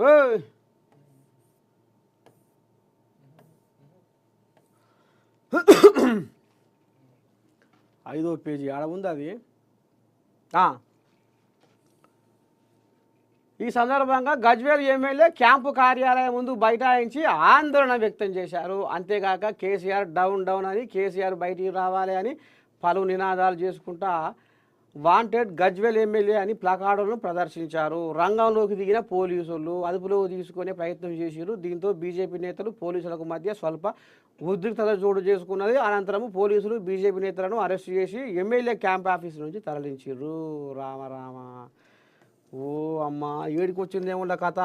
ఓయ్ 5వ పేజీ ఆడ ఉంది అది. ఈ సందర్భంగా గజ్వేల్ ఎమ్మెల్యే క్యాంపు కార్యాలయం ముందు బైఠాయించి ఆందోళన వ్యక్తం చేశారు. అంతేకాక కేసీఆర్ డౌన్ డౌన్ అని, కేసీఆర్ బయటికి రావాలి అని పలు నినాదాలు చేసుకుంటా వాంటెడ్ గజ్వేల్ ఎమ్మెల్యే అని ప్లకార్డులను ప్రదర్శించారు. రంగంలోకి దిగిన పోలీసులు అదుపులోకి తీసుకునే ప్రయత్నం చేశారు. దీంతో బీజేపీ నేతలు పోలీసులకు మధ్య స్వల్ప ఉద్రిక్తత చోటు చేసుకున్నది. అనంతరం పోలీసులు బీజేపీ నేతలను అరెస్ట్ చేసి ఎమ్మెల్యే క్యాంప్ ఆఫీస్ నుంచి తరలించారు. రామ రామ, ఓ అమ్మ, ఏడికి వచ్చిందేముండ కథ.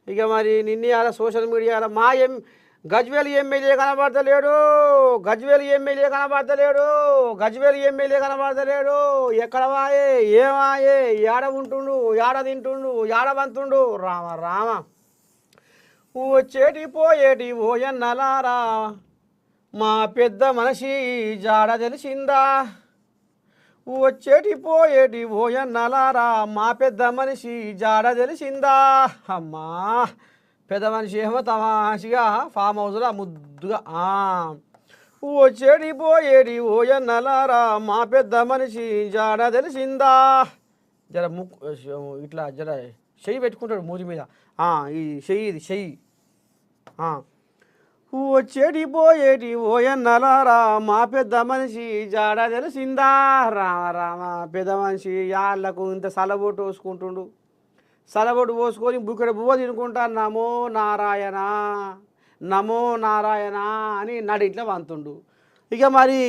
ఇక మరి నిన్న సోషల్ మీడియాలో గజ్వేల్ ఎమ్మెల్యే కనబడతలేడు, గజ్వేల్ ఎమ్మెల్యే కనబడతలేడు, గజ్వేల్ ఎమ్మెల్యే కనబడతలేడు, ఎక్కడ వాయే, ఏమాయే, ఏడ ఉంటుండు, ఏడ తింటుండు, ఏడ వంతుండు. రామ రామ, వచ్చేటి పోయేటి ఓయన్నలారా, మా పెద్ద మనిషి జాడ తెలిసిందా. వచ్చేటి పోయేటి ఓయన్నలారా, మా పెద్ద మనిషి జాడ తెలిసిందా. అమ్మా, పెద్ద మనిషి ఏమో తమాషిగా ఫామ్ హౌస్లో ముద్దుగా వచ్చేటి పోయేటి ఓయన్నలారా, మా పెద్ద మనిషి జాడ తెలిసిందా. జర ఇట్లా జర చెయ్యి పెట్టుకుంటాడు మూతి మీద, ఈ చెయ్యి, ఇది చెయ్యి. వచ్చేటి పోయేటి ఓయన్నలారా, మా పెద్ద మనిషి జాడ తెలిసిందా. రామ రామ, పెద్ద మనిషి యాళ్ళకు ఇంత సలబొట్టు పోసుకుంటుండు. సలబొట్టు పోసుకొని బుక్కడ బువ్వ తినుకుంటా నమో నారాయణ, నమో నారాయణ అని నడింట్లో వంతుండు. ఇక మరి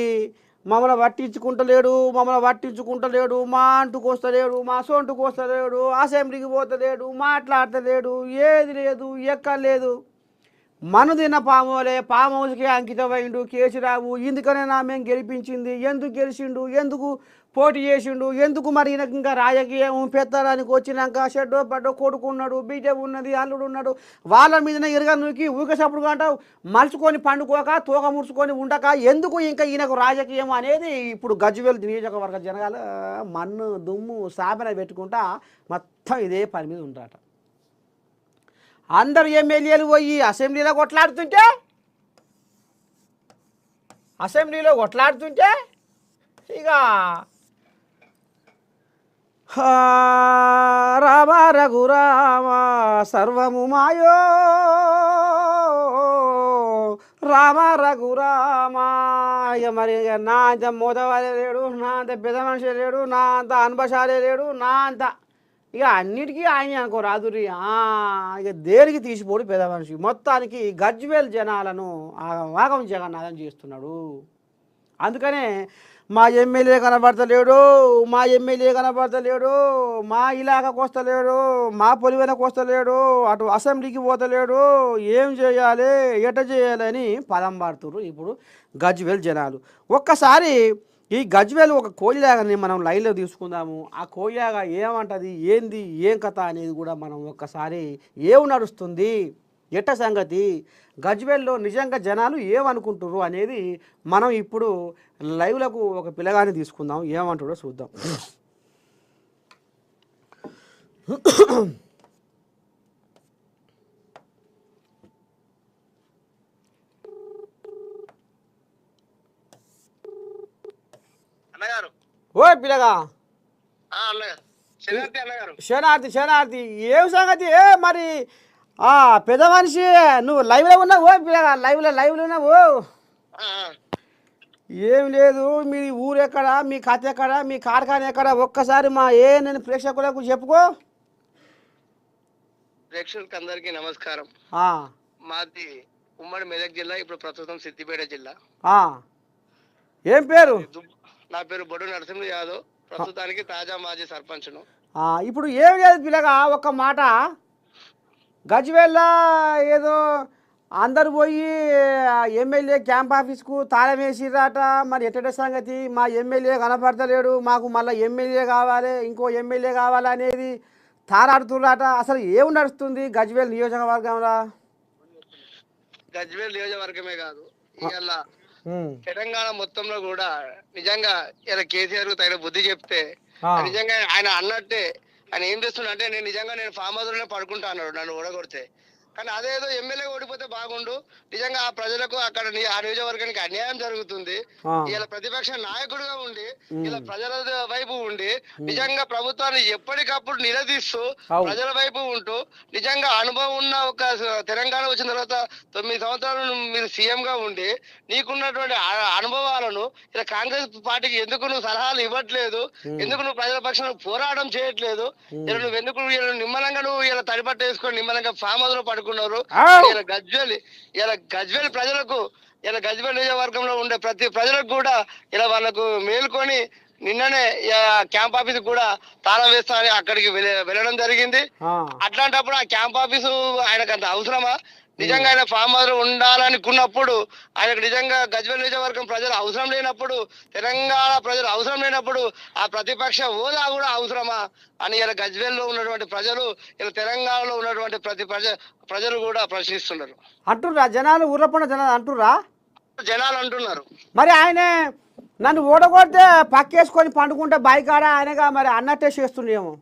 మమ్మల్ని పట్టించుకుంటలేడు, మా అంటుకు వస్తలేడు, మా సొంటుకు వస్తలేడు, అసెంబ్లీకి పోతలేడు, మాట్లాడతలేడు, ఏది లేదు, ఎక్కలేదు. మనుదిన పామోలే ఫామ్ హౌస్కి అంకితమైండు కేసీరావు. ఇందుకనే మేము గెలిపించింది, ఎందుకు గెలిచిండు, ఎందుకు పోటీ చేసిండు, ఎందుకు మరి ఇంకా రాజకీయం పెత్తడానికి వచ్చినాక షెడ్డో పడ్డో కొడుకున్నాడు, బిడ్డ ఉన్నది, అల్లుడు ఉన్నాడు, వాళ్ళ మీదనే ఇరగ నూకి ఊకసప్పుడు అంటావు మలుచుకొని పండుకోక తోక ముడుచుకొని ఉండక ఎందుకు ఇంకా ఈయనకు రాజకీయం అనేది ఇప్పుడు గజ్వేల్ నియోజకవర్గ జనగాలు మన్ను దుమ్ము సాబెన పెట్టుకుంటా మొత్తం ఇదే పని మీద ఉంటారట. అందరు ఎమ్మెల్యేలు పోయి అసెంబ్లీలో కొట్లాడుతుంటే ఇక రామ రఘురామ సర్వము మాయో, రామ రఘురామ. ఇక మరి నా అంత మోదవాలే లేడు, నా అంత పెద్ద మనిషి లేడు, నా అంత అనుభశాలే లేడు, నా అంత ఇక అన్నిటికీ ఆయన అనుకో రాదురి. ఇక దేనికి తీసిపోడు పెద్ద మనిషి. మొత్తానికి గజ్వేల్ జనాలను వాగం జగన్నాథం చేస్తున్నాడు. అందుకనే మా ఎమ్మెల్యే కనబడతలేడు, మా ఎమ్మెల్యే కనబడతలేడు, మా ఇలాకాకు వస్తలేడు, మా పొలివెనకు వస్తలేడు, అటు అసెంబ్లీకి పోతలేడు, ఏం చేయాలి, ఎట చేయాలని పదం పాడుతున్నారు ఇప్పుడు గజ్వేల్ జనాలు. ఒక్కసారి ఈ గజ్వేల్ ఒక కోయిలాగని మనం లైన్లో తీసుకుందాము. ఆ కోయిలాగా ఏమంటుంది, ఏంది, ఏం కథ అనేది కూడా మనం ఒక్కసారి ఏం నడుస్తుంది, ఎట్ట సంగతి, గజ్వేల్లో నిజంగా జనాలు ఏమనుకుంటుర్రు అనేది మనం ఇప్పుడు లైవ్లకు ఒక పిల్లగాని తీసుకుందాం, ఏమంటాడో చూద్దాం. ఓ పిల్లగా, శనార్థి ఏం సంగతి. మరి పెద్ద మనిషి నువ్వు లైవ్లో ఉన్నావు, ఓ పిల్లగా లైవ్లో ఉన్నావు. ఏం లేదు, మీ ఊరు ఎక్కడ, మీ కథ ఎక్కడ, మీ కార్ఖాన ఎక్కడ, ఒక్కసారి మా నేను ప్రేక్షకులకు చెప్పుకో. ప్రేక్షకులకు అందరికీ నమస్కారం. మాది ఉమ్మడి మెదక్ జిల్లా, ఇప్పుడు ప్రస్తుతం సిద్దిపేట జిల్లా. ఏం పేరు? నా పేరు బొడు నరసింహ యాదవ్, ప్రస్తుతానికి తాజా మాజీ సర్పంచ్ను. ఇప్పుడు ఏం లేదు పిల్లగా, ఒక్క మాట, గజ్వేల్లో ఏదో అందరు పోయి ఎమ్మెల్యే క్యాంప్ ఆఫీస్కు తాళం వేసిర్రాట. మరి ఎట్టట సంగతి, మా ఎమ్మెల్యే కనపడతలేడు, మాకు మళ్ళీ ఎమ్మెల్యే కావాలి, ఇంకో ఎమ్మెల్యే కావాలి అనేది తారాడుతుర్రాట. అసలు ఏం నడుస్తుంది గజ్వేల్ నియోజకవర్గంలో? గజ్వేల్ నియోజకవర్గమే కాదు, ఇవాళ తెలంగాణ మొత్తంలో కూడా నిజంగా ఇలా కేసీఆర్ తగిన బుద్ధి చెప్తే నిజంగా ఆయన అన్నట్టే ఆయన ఏం చేస్తున్నా అంటే నేను ఫామ్ హౌస్ లోనే పడుకుంటా అన్నాడు నన్ను ఓడగొడితే. కానీ అదేదో ఎమ్మెల్యే ఓడిపోతే బాగుండు, నిజంగా ఆ ప్రజలకు అక్కడ ఆ నియోజకవర్గానికి అన్యాయం జరుగుతుంది. ఇలా ప్రతిపక్ష నాయకుడిగా ఉండి ఇలా ప్రజల వైపు ఉండి నిజంగా ప్రభుత్వాన్ని ఎప్పటికప్పుడు నిలదీస్తూ ప్రజల వైపు ఉంటూ నిజంగా అనుభవం ఉన్న ఒక తెలంగాణ వచ్చిన తర్వాత 9 సంవత్సరాలు మీరు సీఎం గా ఉండి నీకున్నటువంటి అనుభవాలను ఇలా కాంగ్రెస్ పార్టీకి ఎందుకు నువ్వు సలహాలు ఇవ్వట్లేదు, ఎందుకు నువ్వు ప్రజల పక్షాన పోరాటం చేయట్లేదు, ఇలా నువ్వు ఎందుకు నిమ్మలంగా నువ్వు ఇలా తడిపట్ట వేసుకొని నిమ్మలంగా ఫామ్ హౌస్ లో పడుకున్నారు. ఇలా గజ్వేల్ ప్రజలకు ఇలా గజ్వేల్ నియోజకవర్గంలో ఉండే ప్రతి ప్రజలకు కూడా ఇలా వాళ్ళకు మేల్కొని నిన్ననే క్యాంప్ ఆఫీస్ కూడా తాళం వేస్తా అని అక్కడికి వెళ్ళడం జరిగింది. అట్లాంటప్పుడు ఆ క్యాంప్ ఆఫీసు ఆయనకు అంత అవసరమా? నిజంగా ఆయన ఫామ్ హౌస్ లో ఉండాలనుకున్నప్పుడు ఆయనకు నిజంగా గజ్వేల్ నియోజకవర్గం ప్రజలు అవసరం లేనప్పుడు, తెలంగాణ ప్రజలు అవసరం లేనప్పుడు ఆ ప్రతిపక్ష హోదా కూడా అవసరమా అని ఇలా గజ్వేల్ లో ఉన్నటువంటి ప్రజలు, ఇలా తెలంగాణలో ఉన్నటువంటి ప్రతి ప్రజలు కూడా ప్రశ్నిస్తున్నారు. అంటుర్రా జనాలు, ఊర్లో పడిన జనాలు అంటుర్రా, జనాలు అంటున్నారు. మరి ఆయనే నన్ను ఓడగొడితే పక్కేసుకొని పండుకుంటే బైకాడ ఆయనగా మరి అన్నట్టే చేస్తుండేమో.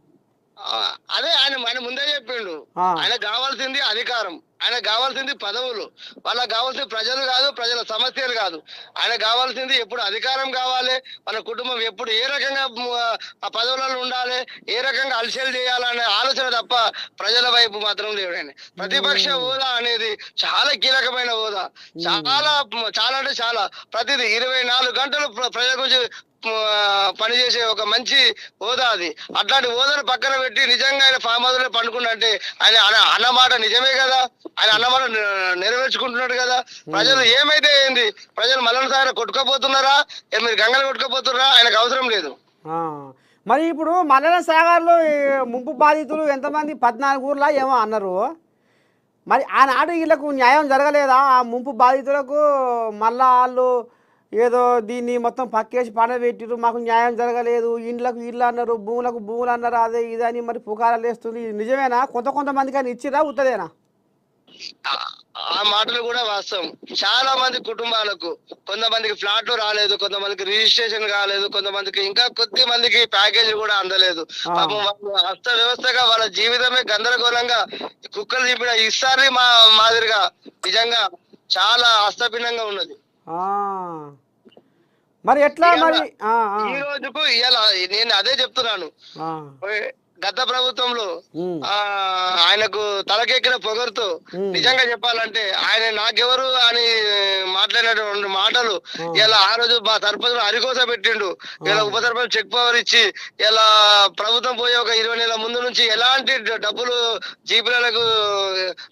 అదే ఆయన ముందే చెప్పిండు, ఆయన కావాల్సింది అధికారం, ఆయన కావాల్సింది పదవులు, వాళ్ళకి కావాల్సింది ప్రజలు కాదు, ప్రజల సమస్యలు కాదు. ఆయన కావాల్సింది ఎప్పుడు అధికారం కావాలి, మన కుటుంబం ఎప్పుడు ఏ రకంగా ఆ పదవులలో ఉండాలి, ఏ రకంగా అలసలు చేయాలనే ఆలోచన తప్ప ప్రజల వైపు మాత్రం లేడు ఆయన. ప్రతిపక్ష హోదా అనేది చాలా కీలకమైన హోదా, చాలా చాలా అంటే చాలా ప్రతిదీ 24 గంటలు ప్రజల గురించి పనిచేసే ఒక మంచి హోదా అది. అట్లాంటి హోదాను పక్కన పెట్టి నిజంగా ఆయన ఫామ్ హౌస్ లో పండుకున్నట్టే ఆయన అన్నమాట నిజమే కదా, ఆయన అన్నమాట నెరవేర్చుకుంటున్నాడు కదా. ప్రజలు ఏమైతే ఏంది, ప్రజలు మల్లన్న సాగర్ కొట్టుకోపోతున్నారా, మీరు గంగలు కొట్టుకోపోతున్నారా, ఆయనకు అవసరం లేదు. మరి ఇప్పుడు మల్లన్న సాగర్లో ముంపు బాధితులు ఎంతమంది 14 ఊర్లా ఏమో అన్నారు. మరి ఆనాడు వీళ్ళకు న్యాయం జరగలేదా? ఆ ముంపు బాధితులకు మళ్ళా వాళ్ళు ఏదో దీన్ని మొత్తం పక్కేసి పండబెట్టిరు, మాకు న్యాయం జరగలేదు, ఇండ్లకు ఇళ్ళు అన్నారు, భూములకు భూములు అన్నారు, అదే ఇదని మరి పుకారాలు వేస్తుంది. నిజమేనా? కొంతమందికి అని ఇచ్చిరా ఉత్తదేనా? ఆ మాటలు కూడా వాస్తవం. చాలా మంది కుటుంబాలకు, కొంతమందికి ఫ్లాట్లు రాలేదు, కొంతమందికి రిజిస్ట్రేషన్ కాలేదు, కొంతమందికి ఇంకా కొద్ది మందికి ప్యాకేజీ కూడా అందలేదు. పాపం వాళ్ళు అస్త వ్యవస్థగా వాళ్ళ జీవితమే గందరగోళంగా కుక్కలు చెప్పిన ఇస్తారి మాదిరిగా నిజంగా చాలా అస్తభిన్నంగా ఉన్నది. మరి ఎట్లా మరి ఈ రోజుకు ఇవాళ నేను అదే చెప్తున్నాను, గత ప్రభుత్వంలో ఆయనకు తలకెక్కిన పొగరుతో నిజంగా చెప్పాలంటే ఆయన నాకెవరు అని మాట్లాడినటువంటి మాటలు ఇలా ఆ రోజు మా సర్పంచ్ అరికోస పెట్టిండు. ఇలా ఉప సర్పంచ్ చెక్ పవర్ ఇచ్చి ఇలా ప్రభుత్వం పోయే ఒక 20 నెలల ముందు నుంచి ఎలాంటి డబ్బులు జీపులకు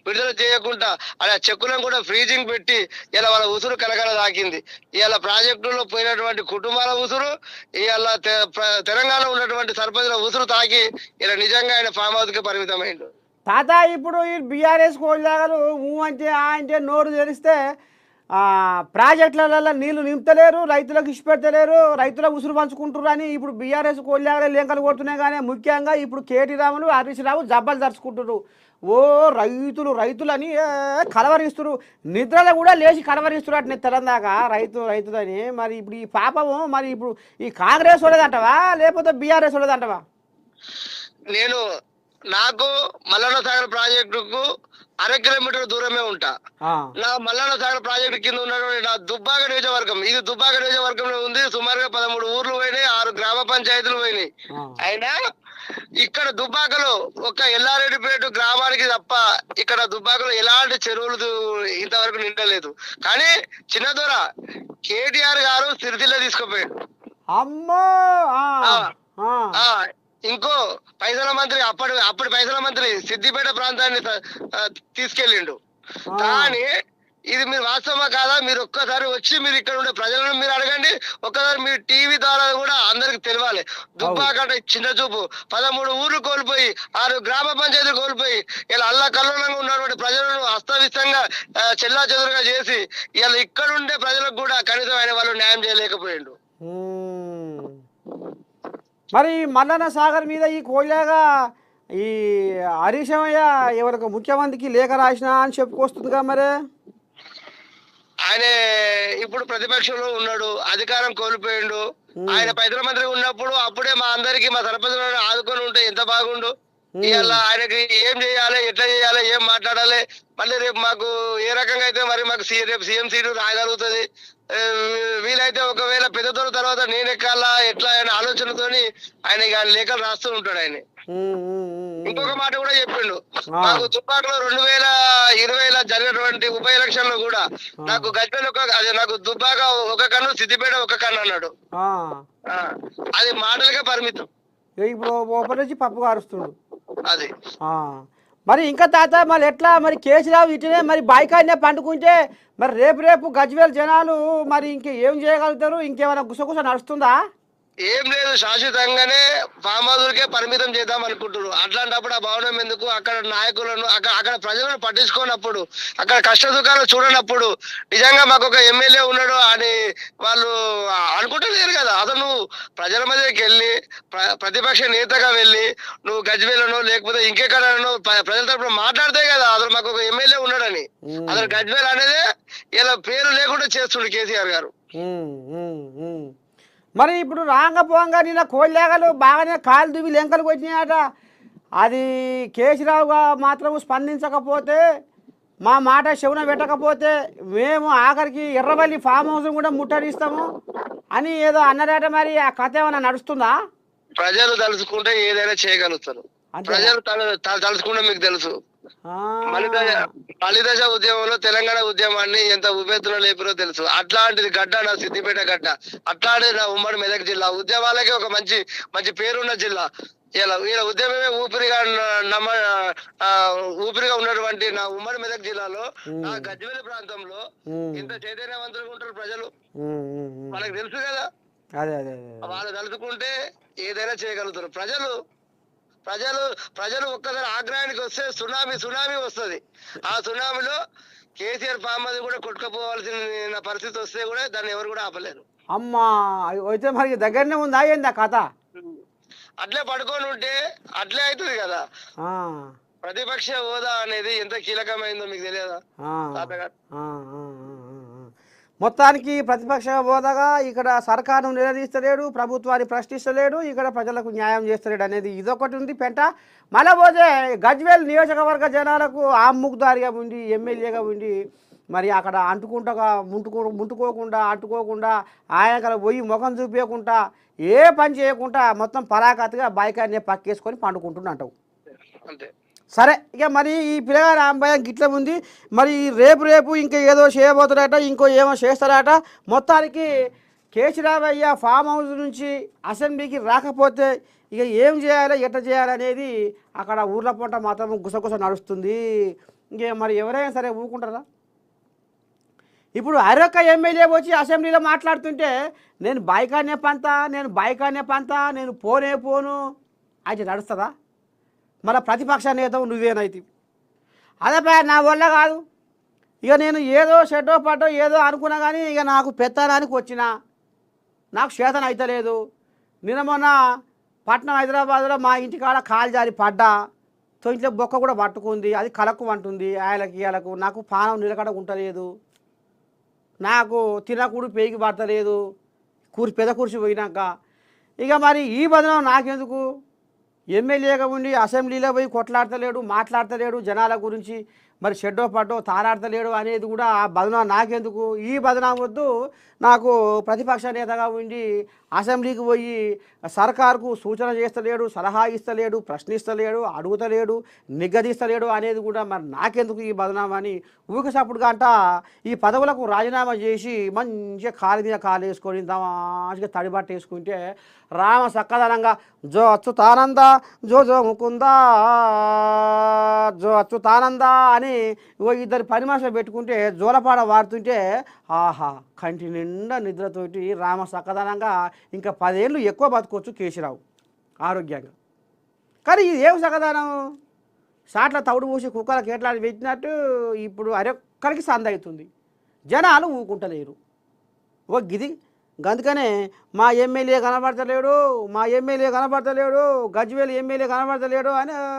విడుదల చేయకుండా అలా చెక్కులను కూడా ఫ్రీజింగ్ పెట్టి ఇలా వాళ్ళ ఉసురు కలకల దాకింది. ఇలా ప్రాజెక్టులో పోయినటువంటి కుటుంబాల ఉసురు, ఇలా తెలంగాణలో ఉన్నటువంటి సర్పంచ్ల ఉసురు తాకి ఇలా నిజంగా ఆయన ఫామ్ హౌస్ కి పరిమితమైండు. తాత ఇప్పుడు ఈ బీఆర్ఎస్ కోళ్ళాగలు అంటే నోరు తెరిస్తే ప్రాజెక్టులలో నీళ్లు నింపుతలేరు, రైతులకు ఇష్టపెడతలేరు, రైతులకు ఉసురు పంచుకుంటారు అని ఇప్పుడు బీఆర్ఎస్ కోళ్ళాగలే లేఖలు కొడుతున్నాయి. కానీ ముఖ్యంగా ఇప్పుడు కేటీ రాములు, హరీష్ రావు జబ్బలు దరుచుకుంటున్నారు. ఓ రైతులని కలవరిస్తున్నారు, నిద్రలో కూడా లేచి కలవరిస్తున్నారు అటు తెలంగాణ రైతులని. మరి ఇప్పుడు ఈ పాపము మరి ఇప్పుడు ఈ కాంగ్రెస్ వాళ్ళదంటవా లేకపోతే బీఆర్ఎస్ వాళ్ళదంటవా? నాకు మల్లన్న సాగర్ ప్రాజెక్టుకు 1/2 కిలోమీటర్ దూరమే ఉంటా. నా మల్లన్న సాగర్ ప్రాజెక్టు కింద ఉన్నటువంటి నా దుబ్బాక నియోజకవర్గం, ఇది దుబ్బాక నియోజకవర్గంలో ఉంది. సుమారుగా 13 ఊర్లు పోయినాయి, 6 గ్రామ పంచాయతీలు పోయినాయి. అయినా ఇక్కడ దుబ్బాకలో ఒక ఎల్లారెడ్డిపేట గ్రామానికి తప్ప ఇక్కడ దుబ్బాకలో ఎలాంటి చెరువులు ఇంతవరకు నిండలేదు. కానీ చిన్నదొర కేటీఆర్ గారు సిరిసిల్ల తీసుకుపోయాడు. అమ్మో ఇంకో పైసల మంత్రి అప్పటి పైసల మంత్రి సిద్దిపేట ప్రాంతాన్ని తీసుకెళ్ళిండు. కానీ ఇది మీరు వాస్తవమా కాదా మీరు ఒక్కసారి వచ్చి మీరు ఇక్కడ ఉండే ప్రజలను మీరు అడగండి. ఒక్కసారి మీరు టీవీ ద్వారా కూడా అందరికి తెలియాలి. దుబ్బాక చిన్న చూపు 13 ఊర్లు కోల్పోయి 6 గ్రామ పంచాయతీలు కోల్పోయి ఇలా అల్లకల్లోలంగా ఉన్నటువంటి ప్రజలను అస్తవ్యస్తంగా చెల్లా చెదురుగా చేసి ఇలా ఇక్కడ ఉండే ప్రజలకు కూడా కనీసం ఆయన వాళ్ళు న్యాయం చేయలేకపోయిండు. మరి మల్లన్న సాగర్ మీద ఈ కోళ్ళగా ఈ హరీశమయ్య ఎవరికి ముఖ్యమంత్రికి లేఖ రాసినా అని చెప్పుకొస్తుందిగా. మరి ఆయన ఇప్పుడు ప్రతిపక్షంలో ఉన్నాడు, అధికారం కోల్పోయిండు. ఆయన పైసల మంత్రి ఉన్నప్పుడు అప్పుడే మా అందరికి మా సర్పంచ్ ఆదుకొని ఉంటే ఎంత బాగుండు. ఇవాళ ఆయనకి ఏం చేయాలి, ఎట్లా చేయాలి, ఏం మాట్లాడాలి, మళ్ళీ రేపు మాకు ఏ రకంగా అయితే మరి మాకు రేపు సీఎం సీటు రాగలుగుతుంది. వీలైతే ఒకవేళ పెద్దతోల తర్వాత నేను ఎక్కాలా ఎట్లా ఆయన ఆలోచనతోని ఆయన లేఖలు రాస్తూ ఉంటాడు ఆయన. ఇంకొక మాట కూడా చెప్పిండు, మాకు దుబ్బాకలో 2020లో జరిగినటువంటి ఉప ఎలక్షన్ లో కూడా నాకు గజ్వేల్ నాకు దుబ్బాక ఒక కన్ను, సిద్దిపేట ఒక కన్ను అన్నాడు. అది మాటలుగా పరిమితం. ఇప్పుడు ఓపెన్ నుంచి పప్పు కారుస్తుడు అది. మరి ఇంకా తాత మరి ఎట్లా మరి కేసీరావు ఇటునే మరి బాయికాడినే పండుకుంటే మరి రేపు గజ్వేల్ జనాలు మరి ఇంకేం చేయగలుగుతారు? ఇంకేమైనా గుసగుస నడుస్తుందా? ఏం లేదు, శాశ్వతంగానే ఫామ్ హౌస్కే పరిమితం చేద్దాం అనుకుంటున్నారు. అట్లాంటప్పుడు ఆ భవనం ఎందుకు, అక్కడ నాయకులను అక్కడ ప్రజలను పట్టించుకోనప్పుడు, అక్కడ కష్ట సుఖాలు చూడనప్పుడు నిజంగా మాకు ఒక ఎమ్మెల్యే ఉన్నాడు అని వాళ్ళు అనుకుంటలేరు కదా. అసలు నువ్వు ప్రజల మధ్యకి వెళ్ళి ప్రతిపక్ష నేతగా వెళ్ళి నువ్వు గజ్వేలను లేకపోతే ఇంకెక్కడనో ప్రజల తరపున మాట్లాడితే కదా అసలు మాకు ఒక ఎమ్మెల్యే ఉన్నాడని. అసలు గజ్వేల్ అనేది ఇలా పేరు లేకుండా చేస్తుండు కేసీఆర్ గారు. మరి ఇప్పుడు రాంగపోంగా నిన్న కోళ్ళేగలు బాగానే కాలు దువ్వి లెంకలు వచ్చినాయట. అది కేసీరావుగా మాత్రం స్పందించకపోతే, మా మాట శవున పెట్టకపోతే మేము ఆఖరికి ఎర్రబల్లి ఫామ్ హౌస్ కూడా ముట్టడిస్తాము అని ఏదో అన్నారట. మరి ఆ కథ ఏమైనా నడుస్తుందా? ప్రజలు తలుచుకుంటే ఏదైనా చేయగలుగుతారు. ప్రజలు తలుచుకుంటే మీకు తెలుసు, మలిదశ ఉద్యమంలో తెలంగాణ ఉద్యమాన్ని ఎంత ఉపెత్తున లేపిరో తెలుసు. అట్లాంటిది గడ్డ నా సిద్దిపేట గడ్డ, అట్లాంటిది నా ఉమ్మడి మెదక్ జిల్లా. ఉద్యమాలకి ఒక మంచి మంచి పేరున్న జిల్లా. ఇలా ఉద్యమమే ఊపిరిగా ఉన్నటువంటి నా ఉమ్మడి మెదక్ జిల్లాలో నా గజ్వేల్ ప్రాంతంలో ఇంత చైతన్యవంతులుగా ఉంటారు ప్రజలు. వాళ్ళకి తెలుసు కదా, వాళ్ళు తలుచుకుంటే ఏదైనా చేయగలుగుతారు. ప్రజలు ఒక్కసారి ఆగ్రహానికి వస్తే సునామీ వస్తుంది. ఆ సునామీలో కేసీఆర్ ఫామ్ అది కూడా కొట్టుకుపోవాల్సిన పరిస్థితి వస్తే కూడా దాన్ని ఎవరు కూడా ఆపలేరు. అమ్మా అయితే మరి దగ్గరనే ఉందా ఏంది ఆ కథ? అట్లే పడుకొని ఉంటే అట్లే అవుతుంది కదా. ప్రతిపక్ష హోదా అనేది ఎంత కీలకమైందో మీకు తెలియదా తాతగారు? మొత్తానికి ప్రతిపక్ష హోదాగా ఇక్కడ సర్కారును నిలదీస్తలేడు, ప్రభుత్వాన్ని ప్రశ్నిస్తలేడు, ఇక్కడ ప్రజలకు న్యాయం చేస్తలేడు అనేది ఇదొకటి ఉంది పెంట. మళ్ళీ పోతే గజ్వేల్ నియోజకవర్గ జనాలకు ఆముక్దారిగా ఉండి ఎమ్మెల్యేగా ఉండి మరి అక్కడ అంటుకోకుండా ఆయన పోయి ముఖం చూపించకుండా ఏ పని చేయకుండా మొత్తం పరాకత్తుగా బైకాన్ని పక్కేసుకొని పండుకుంటుండంటావు. అంతే. సరే, ఇక మరి ఈ పిల్లగారి రాంభయం గిట్ల ఉంది. మరి రేపు ఇంకా ఏదో చేయబోతారట, ఇంకో ఏమో చేస్తారట. మొత్తానికి కేసీరావయ్య ఫామ్ హౌస్ నుంచి అసెంబ్లీకి రాకపోతే ఇక ఏం చేయాలి, ఎట్లా చేయాలి అనేది అక్కడ ఊర్ల పూట మాత్రం గుసగుస నడుస్తుంది. ఇంకే మరి ఎవరైనా సరే ఊరుకుంటారా? ఇప్పుడు అరొక్క ఎమ్మెల్యే వచ్చి అసెంబ్లీలో మాట్లాడుతుంటే నేను బైకానే పంతా, నేను పోను అది నడుస్తుందా? మన ప్రతిపక్ష నేత నువ్వేనైతే అదే నా వల్ల కాదు. ఇక నేను ఏదో షెడ్డో పడ్డో ఏదో అనుకున్నా కానీ ఇక నాకు పెత్తనానికి వచ్చిన నాకు చేతన అవుతలేదు. నిన్న మొన్న పట్నం హైదరాబాద్లో మా ఇంటికాడ కాలు జారి పడ్డా, ఇంట్లో బొక్క కూడా పట్టుకుంది, అది కలకు అంటుంది. ఆయలకు నాకు పానం నిలకడ ఉంటలేదు, నాకు తినకూడు పేగి పడతలేదు పెద్ద కుర్చీ పోయినాక. ఇక మరి ఈ బదనం నాకెందుకు? ఎమ్మెల్యేగా ఉండి అసెంబ్లీలో పోయి కొట్లాడతలేడు, మాట్లాడతలేడు జనాల గురించి, మరి షెడ్డో పడ్డో తారాడతలేడు అనేది కూడా ఆ బదనా నాకెందుకు? ఈ బదనా వద్దు. నాకు ప్రతిపక్ష నేతగా ఉండి అసెంబ్లీకి పోయి సర్కారుకు సూచన చేస్తలేడు, సలహా ఇస్తలేడు, ప్రశ్నిస్తలేడు, అడుగుతలేడు, నిగ్గదీస్తలేడు అనేది కూడా మరి నాకెందుకు ఈ బదనామా అని ఊకసప్పుడుగా అంట ఈ పదవులకు రాజీనామా చేసి మంచిగా కాలు మీద కాలు వేసుకొని మంచిగా తడిబట్ట వేసుకుంటే రామ సక్కదనంగా జో అచ్యుతానంద జో ముకుందా జో అచ్యుతానంద అని ఇద్దరు పని మనుషులు పెట్టుకుంటే జోలపాడ వాడుతుంటే ఆహా కంటి నిండా నిద్రతోటి రామ సక్కదనంగా ఇంకా 10 ఏళ్ళు ఎక్కువ బతుకోవచ్చు కేసీరావు ఆరోగ్యంగా. కానీ ఇది ఏం సకదానం? సాట్ల తవుడు పూసి కుక్కల కేట్లాడి పెట్టినట్టు ఇప్పుడు అరొక్కరికి సంద అవుతుంది, జనాలు ఊకుంటలేరు. గిది అందుకనే మా ఎమ్మెల్యే కనబడతలేడు, గజ్వేల్ ఎమ్మెల్యే కనబడతలేడు అని